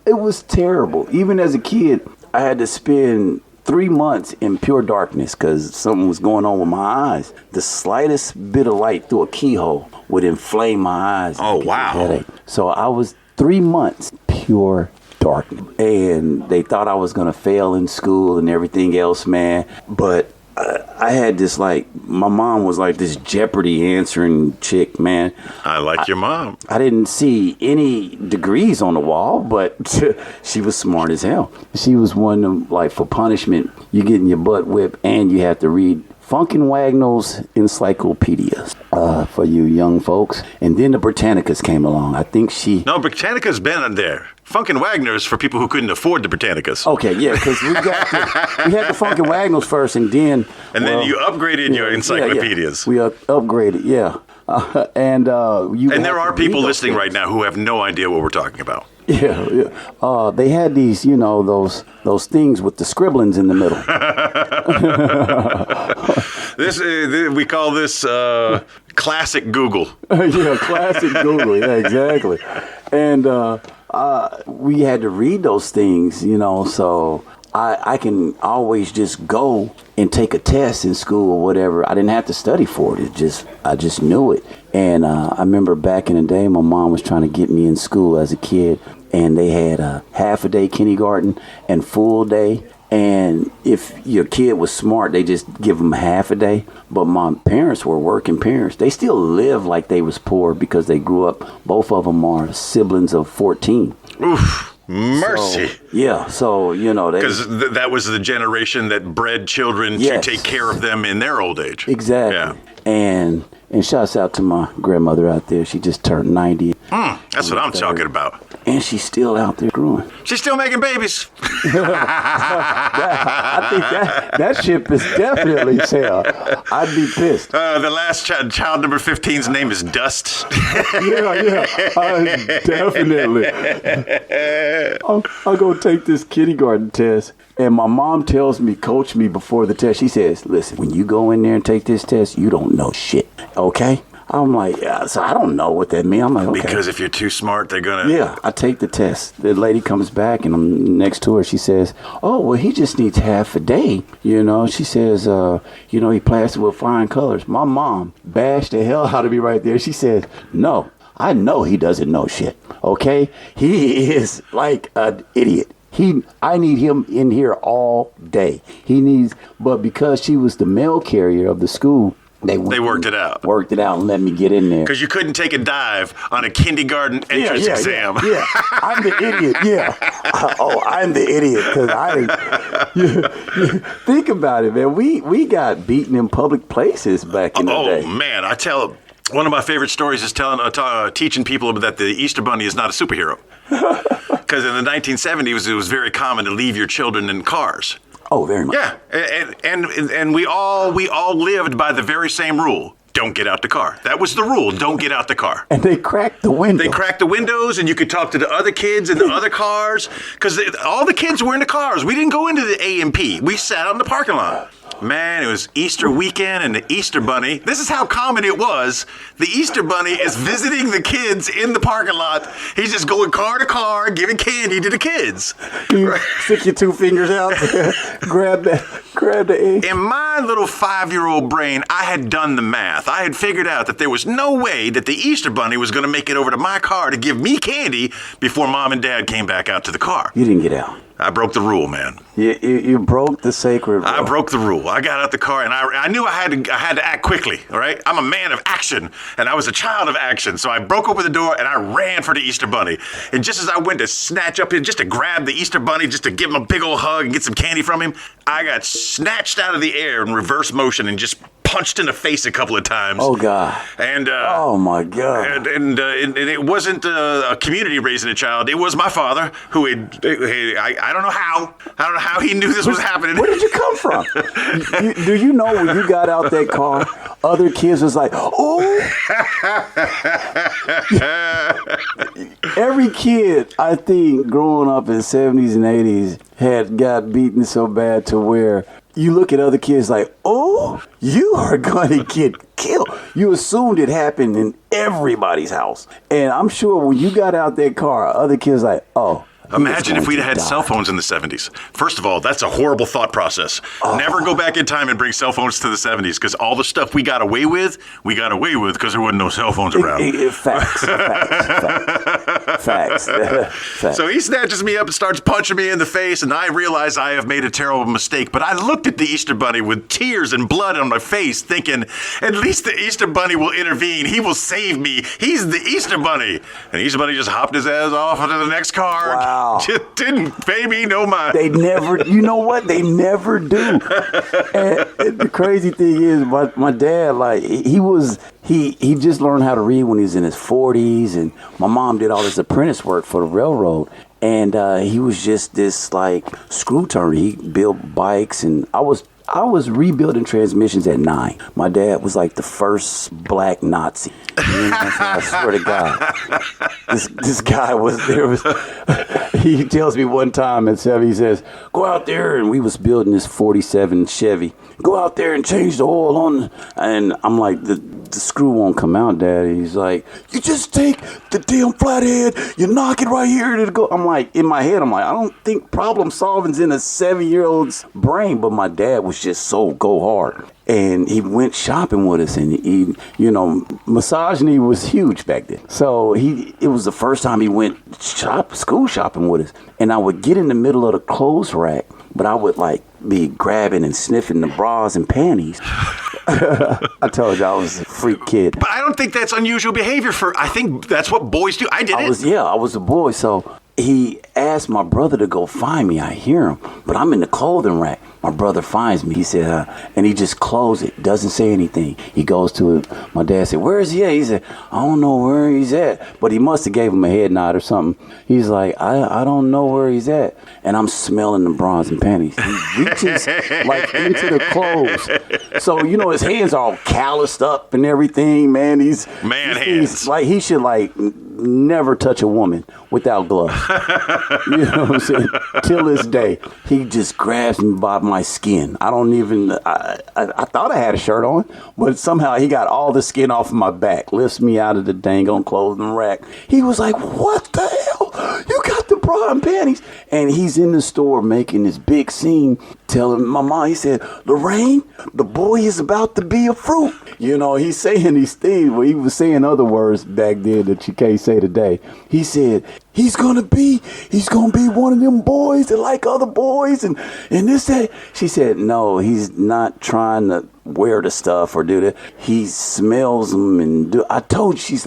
It was terrible. Even as a kid, I had to spend 3 months in pure darkness because something was going on with my eyes. The slightest bit of light through a keyhole would inflame my eyes. Oh, wow. Headache. So I was 3 months pure darkness. And they thought I was going to fail in school and everything else, man. But I had this, my mom was like this Jeopardy answering chick, man. I like your mom. I didn't see any degrees on the wall, but she was smart as hell. She was one of them, for punishment, you getting your butt whipped and you have to read Funkin' Wagnall's encyclopedias for you young folks. And then the Britannicas came along. I think No, Britannica's been in there. Funkin' Wagner's for people who couldn't afford the Britannicas. Okay, yeah, because we had the Funkin' Wagnalls first, and then... And then you upgraded your encyclopedias. We upgraded, yeah. And there are people listening right now who have no idea what we're talking about. Yeah. They had these, those things with the scribblings in the middle. We call this classic Google. Yeah, classic Google. Yeah, exactly. And we had to read those things, so I can always just go and take a test in school or whatever. I didn't have to study for it. I just knew it. And I remember back in the day, my mom was trying to get me in school as a kid, and they had a half-a-day kindergarten and full day. And if your kid was smart, they just give them half a day. But my parents were working parents. They still live like they was poor because they grew up. Both of them are siblings of 14. Oof. Mercy. So because that was the generation that bred children to take care of them in their old age. Exactly. Yeah. And shouts out to my grandmother out there. She just turned 90. That's what I'm talking about. And she's still out there growing. She's still making babies. I think that ship is definitely sailed. I'd be pissed. The last child number 15's name is Dust. Yeah. Definitely. I'll go take this kindergarten test. And my mom coach me before the test. She says, listen, when you go in there and take this test, you don't know shit. Okay? I'm like, so I don't know what that means. I'm like, okay. Because if you're too smart, they're going to... Yeah, I take the test. The lady comes back, and I'm next to her. She says, oh, well, he just needs half a day. She says, he plastered with fine colors. My mom bashed the hell out of me right there. She says, no, I know he doesn't know shit, okay? He is like an idiot. I need him in here all day. But because she was the mail carrier of the school, they worked it out. Worked it out and let me get in there. Because you couldn't take a dive on a kindergarten entrance exam. Yeah, I'm the idiot. Yeah. I'm the idiot because think about it, man. We got beaten in public places back in the day. Oh man, One of my favorite stories is teaching people that the Easter Bunny is not a superhero. Because in the 1970s, it was very common to leave your children in cars. Oh, very much. Yeah, and we all lived by the very same rule. Don't get out the car. That was the rule. Don't get out the car. And they cracked the window. They cracked the windows, and you could talk to the other kids in the other cars. Because all the kids were in the cars. We didn't go into the A&P. We sat out in the parking lot. Man, it was Easter weekend and the Easter Bunny. This is how common it was. The Easter Bunny is visiting the kids in the parking lot. He's just going car to car, giving candy to the kids. You stick your 2 fingers out, grab the egg. In my little 5-year-old brain, I had done the math. I had figured out that there was no way that the Easter Bunny was going to make it over to my car to give me candy before Mom and Dad came back out to the car. You didn't get out. I broke the rule, man. You broke the sacred rule. I broke the rule. I got out the car, and I knew I had to act quickly, all right? I'm a man of action, and I was a child of action. So I broke open the door, and I ran for the Easter Bunny. And just as I went to snatch up him, just to grab the Easter Bunny, just to give him a big old hug and get some candy from him, I got snatched out of the air in reverse motion and just punched in the face a couple of times. Oh, God. And oh, my God. And it wasn't a community raising a child. It was my father who had, I don't know how. I don't know how he knew this was happening. Where did you come from? Do you know when you got out that car, other kids was like, oh. Every kid, I think, growing up in the 70s and 80s had got beaten so bad to where you look at other kids like, oh, you are going to get killed. You assumed it happened in everybody's house. And I'm sure when you got out that car, other kids like, oh. Imagine if we'd had cell phones in the 70s. First of all, that's a horrible thought process. Never go back in time and bring cell phones to the 70s, because all the stuff we got away with because there wasn't no cell phones around. Facts. So he snatches me up and starts punching me in the face, and I realize I have made a terrible mistake. But I looked at the Easter Bunny with tears and blood on my face, thinking, at least the Easter Bunny will intervene. He will save me. He's the Easter Bunny. And Easter Bunny just hopped his ass off into the next car. Wow. Just didn't pay me no mind. They never, you know what? They never do. And the crazy thing is, my dad, like, he just learned how to read when he was in his 40s, and my mom did all this apprentice work for the railroad. And he was just this, like, screw turner. He built bikes, and I was rebuilding transmissions at 9. My dad was like the first black Nazi. I swear to God. This guy was there. He tells me one time at 7, he says, go out there, and we was building this 47 Chevy. Go out there and change the oil on. And I'm like, the screw won't come out, Dad. He's like, you just take the damn flathead, you knock it right here, and it'll go. I'm like, in my head, I don't think problem solving's in a 7-year-old's brain. But my dad was just so go hard. And he went shopping with us, and he, misogyny was huge back then. So it was the first time he went school shopping with us. And I would get in the middle of the clothes rack, but I would like be grabbing and sniffing the bras and panties. I told you I was a freak kid. But I don't think that's unusual behavior I think that's what boys do. I was a boy. So he asked my brother to go find me. I hear him, but I'm in the clothing rack. My brother finds me. He said, and he just closed it. Doesn't say anything. He goes to it. My dad said, where is he at? He said, I don't know where he's at. But he must have gave him a head nod or something. He's like, I don't know where he's at. And I'm smelling the bras and panties. He reaches like into the clothes. So, his hands are all calloused up and everything, man. He's hands. Like, he should like never touch a woman without gloves. You know what I'm saying? Till this day, he just grabs me by my skin. I don't even, I thought I had a shirt on, but somehow he got all the skin off of my back, lifts me out of the dang on clothing rack. He was like, what the hell? You got the bra and panties? And he's in the store making this big scene, telling my mom, he said, Lorraine, the boy is about to be a fruit. He's saying these things, but he was saying other words back then that you can't say today. He said, he's gonna be one of them boys that like other boys and this, that. She said, no, he's not trying to wear the stuff or do that. He smells them and I told you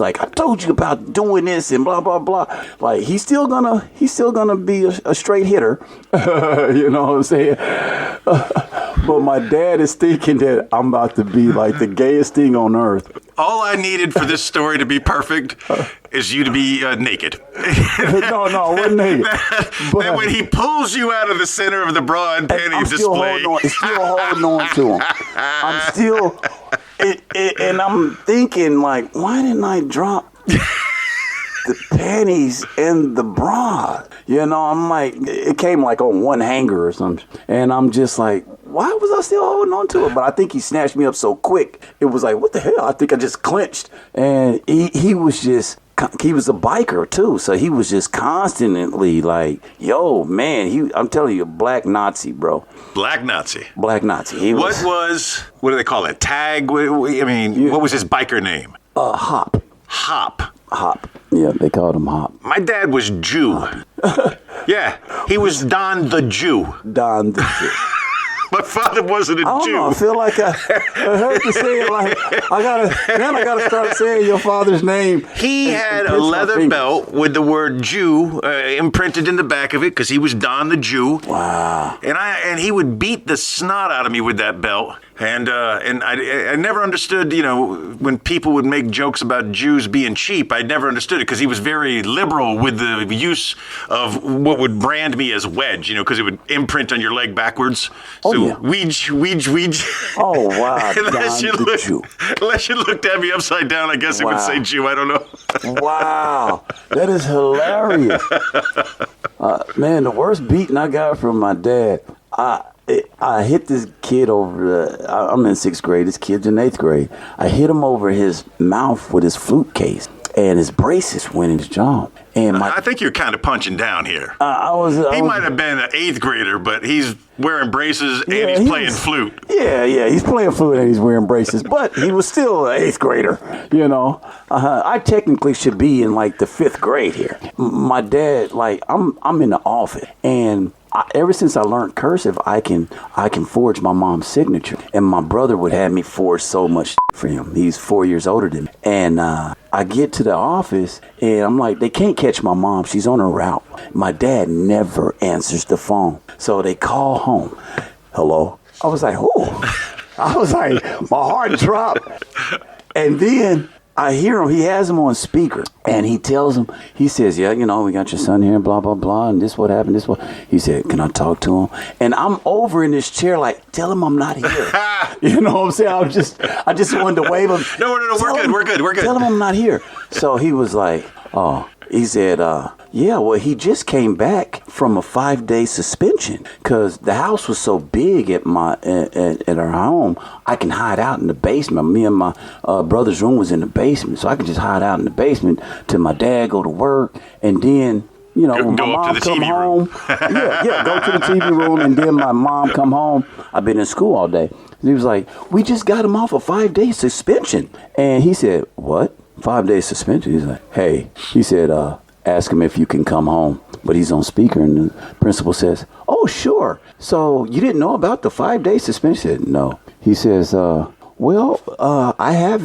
about doing this and blah blah blah. Like he's still gonna be a straight hitter. You know what I'm saying? But my dad is thinking that I'm about to be like the gayest thing on earth. All I needed for this story to be perfect is you to be naked. No, I wasn't naked. Then when he pulls you out of the center of the bra and panties display. Still holding on to him. I'm still, and I'm thinking like, why didn't I drop the panties and the bra? You know, I'm like, it came like on one hanger or something. And I'm just like, why was I still holding on to it? But I think he snatched me up so quick. It was like, what the hell? I think I just clenched. And he was a biker too. So he was just constantly like, yo, man, I'm telling you, Black Nazi, bro. Black Nazi. Black Nazi. What do they call it? Tag? What was his biker name? Hop. Hop. Yeah, they called him Hop. My dad was Jew. Yeah, he was Don the Jew. Don the Jew. My father wasn't a Jew. I don't know. I feel like I heard you say it like I gotta start saying your father's name. He had a leather belt with the word Jew imprinted in the back of it because he was Don the Jew. Wow. And he would beat the snot out of me with that belt. And I never understood, when people would make jokes about Jews being cheap, I never understood it because he was very liberal with the use of what would brand me as wedge, because it would imprint on your leg backwards. Oh, so yeah. Weege. Oh, wow. Unless you looked at me upside down, I guess it would say Jew. I don't know. Wow. That is hilarious. Man, the worst beating I got from my dad, I hit this kid I'm in 6th grade, this kid's in 8th grade. I hit him over his mouth with his flute case, and his braces went in his jaw. And I think you're kind of punching down here. He might have been an 8th grader, but he's wearing braces and he's playing flute. Yeah, he's playing flute and he's wearing braces, but he was still an 8th grader, I technically should be in like the 5th grade here. My dad, I'm in the office, and ever since I learned cursive, I can forge my mom's signature. And my brother would have me forge so much for him. He's 4 years older than me. And I get to the office, and I'm like, they can't catch my mom. She's on her route. My dad never answers the phone. So they call home. Hello? I was like, who? I was like, my heart dropped. And then I hear him, he has him on speaker, and he tells him, he says, yeah, we got your son here, blah, blah, blah, and this what happened, this what. He said, can I talk to him? And I'm over in this chair like, tell him I'm not here. You know what I'm saying? I just wanted to wave him. No, we're good. Tell him I'm not here. So he was like, he said, yeah, well, he just came back from a 5-day suspension because the house was so big at our home, I can hide out in the basement. Me and my brother's room was in the basement, so I could just hide out in the basement till my dad go to work, and then when my mom come home, go to the TV room, and then my mom come home. I've been in school all day. And he was like, we just got him off a 5-day suspension, and he said, what? 5-day suspension? He's like, hey, he said, ask him if you can come home. But he's on speaker, and the principal says, oh, sure. So you didn't know about the 5-day suspension? He said, no. He says, I have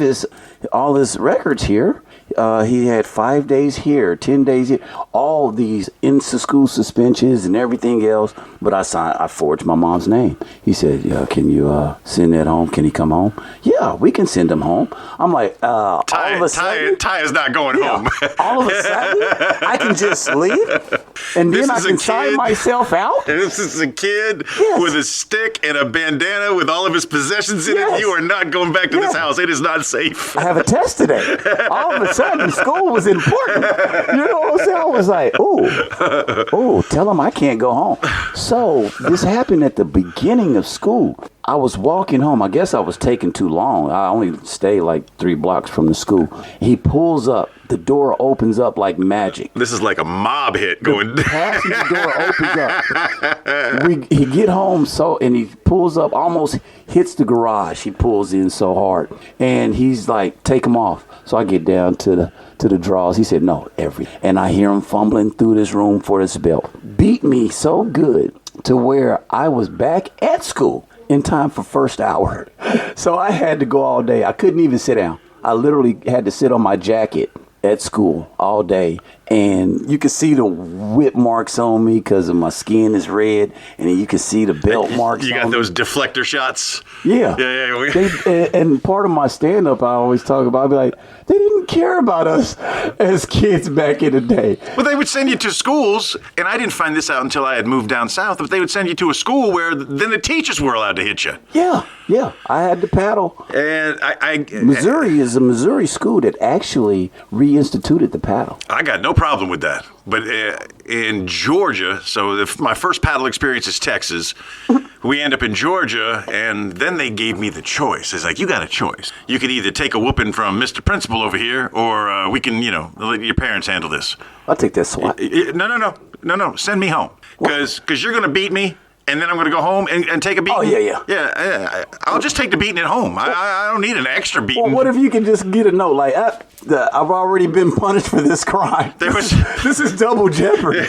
all his records here. He had 5 days here, 10 days here, all these school suspensions and everything else. But I forged my mom's name. He said, yeah, can you send that home? Can he come home? Yeah, we can send him home. I'm like, all of a sudden. Ty is not going home. All of a sudden, I can just leave, and then I can sign myself out. This is a kid with a stick and a bandana with all of his possessions in it. You are not going back to this house. It is not safe. I have a test today. All of a sudden, school was important. You know what I'm saying? I was like, oh, tell him I can't go home. So this happened at the beginning of school. I was walking home. I guess I was taking too long. I only stayed like 3 blocks from the school. He pulls up. The door opens up like magic. This is like a mob hit going. The passenger door opens up. He get home and he pulls up, almost hits the garage. He pulls in so hard, and he's like, "Take him off." So I get down to the drawers. He said, "No, and I hear him fumbling through this room for his belt. Beat me so good to where I was back at school. in time for first hour. So I had to go all day. I couldn't even sit down. I literally had to sit on my jacket at school all day, and you could see the whip marks on me because of my skin is red, and then you can see the belt marks. You got those deflector shots. Yeah. And part of my stand-up, I always talk about, I'd be like, they didn't care about us as kids back in the day. Well, they would send you to schools, and I didn't find this out until I had moved down south, but they would send you to a school where then the teachers were allowed to hit you. Yeah. I had to paddle. And Missouri is a Missouri school that actually reinstituted the paddle. I got no problem with that. But in Georgia, so my first paddle experience is Texas. We end up in Georgia, and then they gave me the choice. It's like, you got a choice. You could either take a whooping from Mr. Principal over here, or we can, let your parents handle this. I'll take that swat. No. Send me home. Because you're going to beat me. And then I'm going to go home and take a beating? Oh, yeah. Yeah, I'll just take the beating at home. I don't need an extra beating. Well, what if you can just get a note like, I've already been punished for this crime. This is double jeopardy.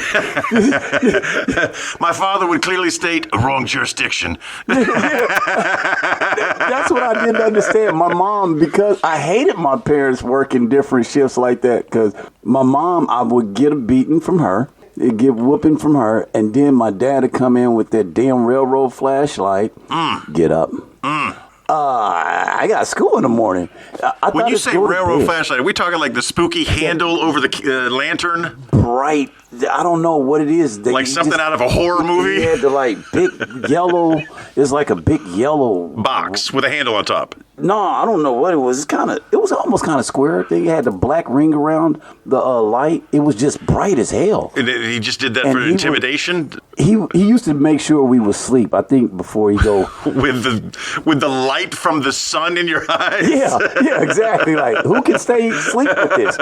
My father would clearly state wrong jurisdiction. That's what I didn't understand. My mom, because I hated my parents working different shifts like that, because my mom, I would get a beating from her. Get whooping from her, and then my dad would come in with that damn railroad flashlight. Get up. I got school in the morning. When you say railroad flashlight, are we talking like the spooky handle over the lantern? Bright. I don't know what it is. Like something out of a horror movie? Yeah, the like big yellow. It's like a big yellow box with a handle on top. No, I don't know what it was. It was almost kind of square. They had the black ring around the light. It was just bright as hell. And he just did that for intimidation? He used to make sure we would sleep, I think, before he go. with the light from the sun in your eyes? Yeah, exactly. Like, who can sleep with this?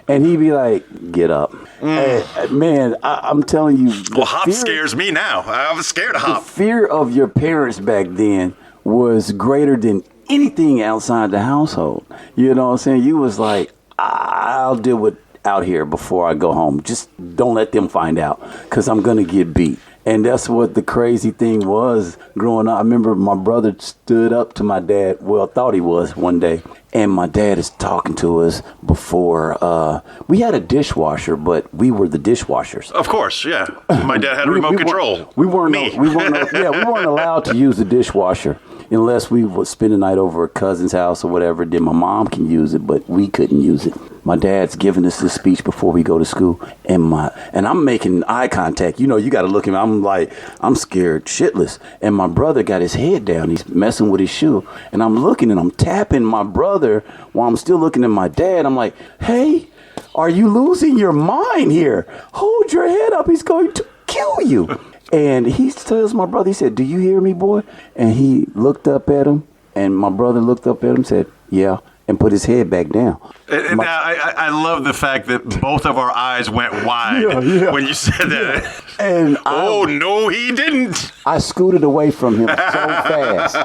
And he'd be like, get up. And, man, I'm telling you. Well, Hop scares me now. I'm scared of Hop. The fear of your parents back then was greater than anything outside the household. You know what I'm saying? You was like, I'll deal with out here before I go home. Just don't let them find out, because I'm going to get beat. And that's what the crazy thing was growing up. I remember my brother stood up to my dad, thought he was one day, and my dad is talking to us before. We had a dishwasher, but we were the dishwashers. Of course, yeah. My dad had a remote control. We weren't allowed to use the dishwasher unless we would spend the night over a cousin's house or whatever. Then my mom can use it, but we couldn't use it. My dad's giving us this speech before we go to school, and I'm making eye contact. You got to look at me. I'm scared shitless. And my brother got his head down. He's messing with his shoe. And I'm looking and I'm tapping my brother while I'm still looking at my dad. I'm like, hey, are you losing your mind here? Hold your head up. He's going to kill you. And he tells my brother, he said, do you hear me, boy? And he looked up at him, and my brother looked up at him and said, yeah, and put his head back down. And now I love the fact that both of our eyes went wide when you said that. And no, he didn't. I scooted away from him so fast.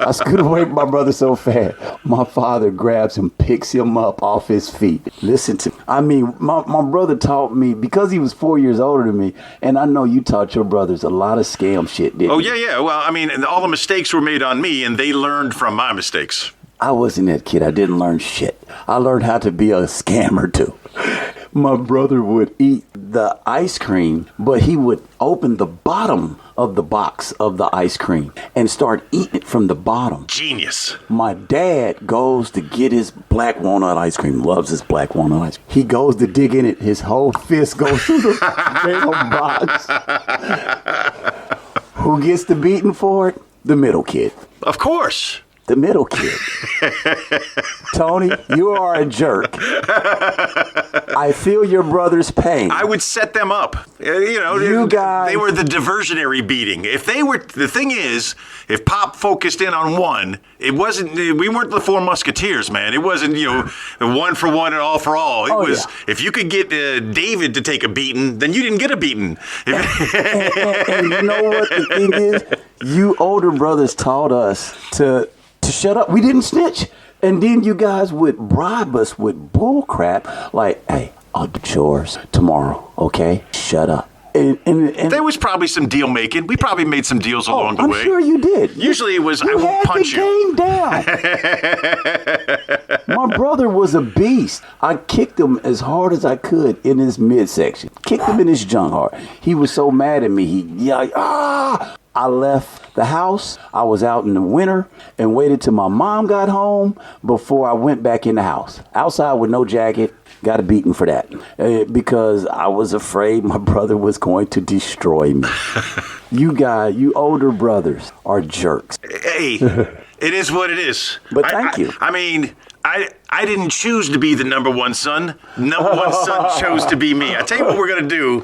I scooted away from my brother so fast. My father grabs him, picks him up off his feet. Listen to me. I mean, my brother taught me, because he was 4 years older than me, and I know you taught your brothers a lot of scam shit, didn't you? Yeah. Well, I mean, all the mistakes were made on me, and they learned from my mistakes. I wasn't that kid. I didn't learn shit. I learned how to be a scammer, too. My brother would eat the ice cream, but he would open the bottom of the box of the ice cream and start eating it from the bottom. Genius. My dad goes to get his black walnut ice cream. Loves his black walnut ice cream. He goes to dig in it. His whole fist goes through the damn box. Who gets the beating for it? The middle kid. Of course. The middle kid. Tony, you are a jerk. I feel your brother's pain. I would set them up. You guys. They were the diversionary beating. The thing is, if Pop focused in on one, we weren't the Four Musketeers, man. It wasn't, one for one and all for all. It was, if you could get David to take a beating, then you didn't get a beating. And you know what the thing is? You older brothers taught us to shut up. We didn't snitch. And then you guys would bribe us with bull crap like, hey, I'll do chores tomorrow, okay? Shut up. And there was probably some deal making. We probably made some deals along the way. I'm sure you did. Usually it was, I You won't had punch the you. game down. My brother was a beast. I kicked him as hard as I could in his midsection. Kicked him in his junk hard. He was so mad at me. He yelled, ah! I left the house. I was out in the winter and waited till my mom got home before I went back in the house. Outside with no jacket. Got a beating for that because I was afraid my brother was going to destroy me. You older brothers are jerks. Hey, it is what it is. But thank you. I mean, I didn't choose to be the number one son. Number one son chose to be me. I tell you what we're going to do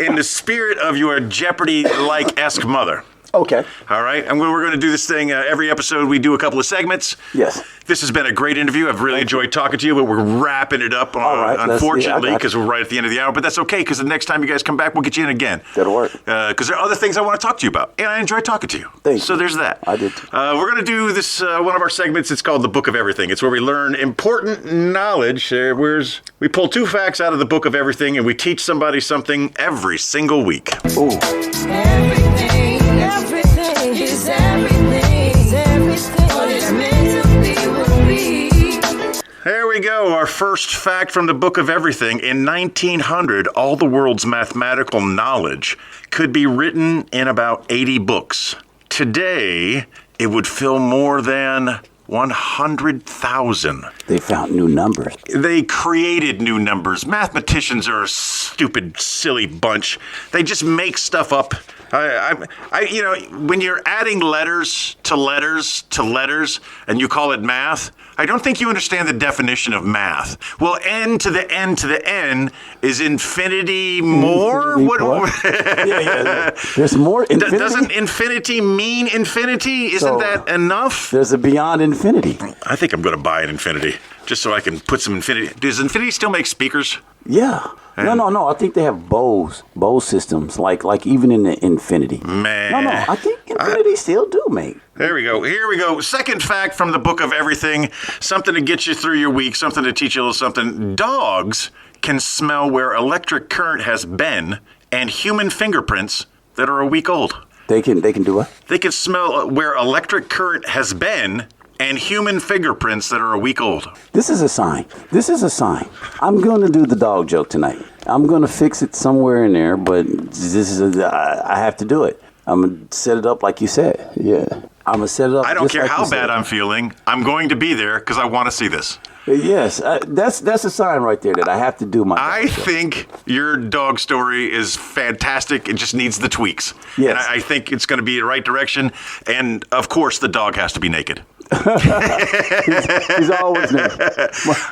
in the spirit of your Jeopardy-like-esque mother. Okay. All right. And we're going to do this thing every episode. We do a couple of segments. Yes. This has been a great interview. I've really enjoyed talking to you, but we're wrapping it up, All right, unfortunately, because we're right at the end of the hour. But that's okay, because the next time you guys come back, we'll get you in again. That'll work. Because there are other things I want to talk to you about, and I enjoy talking to you. Thank so you. there's that. I did too. We're going to do this, one of our segments. It's called The Book of Everything. It's where we learn important knowledge. We pull 2 facts out of the Book of Everything, and we teach somebody something every single week. Ooh. Everything is everything. What it's meant to be will be. There we go. Our first fact from the Book of Everything. In 1900, all the world's mathematical knowledge could be written in about 80 books. Today, it would fill more than 100,000. They found new numbers. They created new numbers. Mathematicians are a stupid, silly bunch. They just make stuff up. When you're adding letters to letters to letters and you call it math, I don't think you understand the definition of math. Well, n to the n to the n is infinity more? Yeah. There's more infinity. Doesn't infinity mean infinity? Isn't that enough? There's a beyond infinity. I think I'm going to buy an infinity just so I can put some infinity. Does infinity still make speakers? Yeah. No. I think they have bow systems, like even in the infinity. Man. No. I think infinity still do, mate. There we go. Here we go. Second fact from the Book of Everything. Something to get you through your week. Something to teach you a little something. Dogs can smell where electric current has been and human fingerprints that are a week old. They can do what? They can smell where electric current has been and human fingerprints that are a week old. This is a sign. I'm going to do the dog joke tonight. I'm going to fix it somewhere in there, but I have to do it. I'm going to set it up like you said. Yeah. I'm going to set it up. I don't care like how bad I'm feeling. I'm going to be there because I want to see this. Yes. That's a sign right there that I have to do my I dog joke. think your dog story is fantastic. It just needs the tweaks. Yes. And I think it's going to be the right direction. And, of course, the dog has to be naked. He's always there.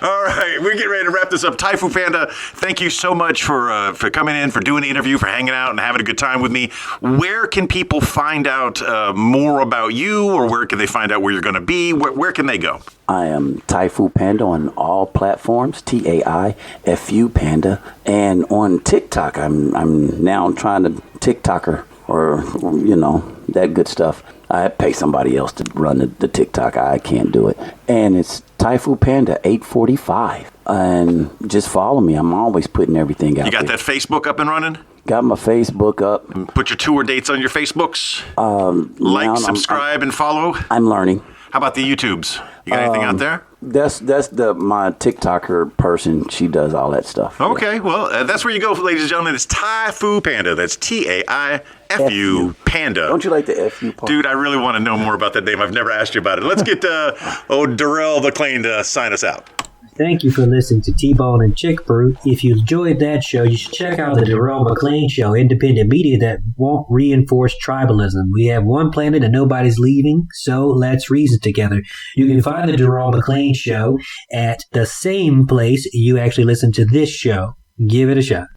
All right, we're getting ready to wrap this up. Tai Fu Panda, thank you so much for coming in, for doing the interview, for hanging out and having a good time with me. Where can people find out more about you, or where can they find out where you're going to be? Where can they go? I am Tai Fu Panda on all platforms, TAIFU Panda, and on TikTok. I'm now trying to TikToker, or that good stuff. I pay somebody else to run the TikTok. I can't do it. And it's Tai Fu Panda 845. And just follow me. I'm always putting everything out there. You got that Facebook up and running? Got my Facebook up. Put your tour dates on your Facebooks. Subscribe, and follow. I'm learning. How about the YouTubes? You got anything out there? That's my TikToker person. She does all that stuff. Okay, well, that's where you go, ladies and gentlemen. It's Tai Fu Panda. That's TAIFU Panda. Don't you like the FU part? Dude, I really want to know more about that name. I've never asked you about it. Let's get Darrell McLean to sign us out. Thank you for listening to T-Bone and ChickBrew. If you enjoyed that show, you should check out the Darrell McLean Show, independent media that won't reinforce tribalism. We have one planet and nobody's leaving, so let's reason together. You can find the Darrell McLean Show at the same place you actually listen to this show. Give it a shot.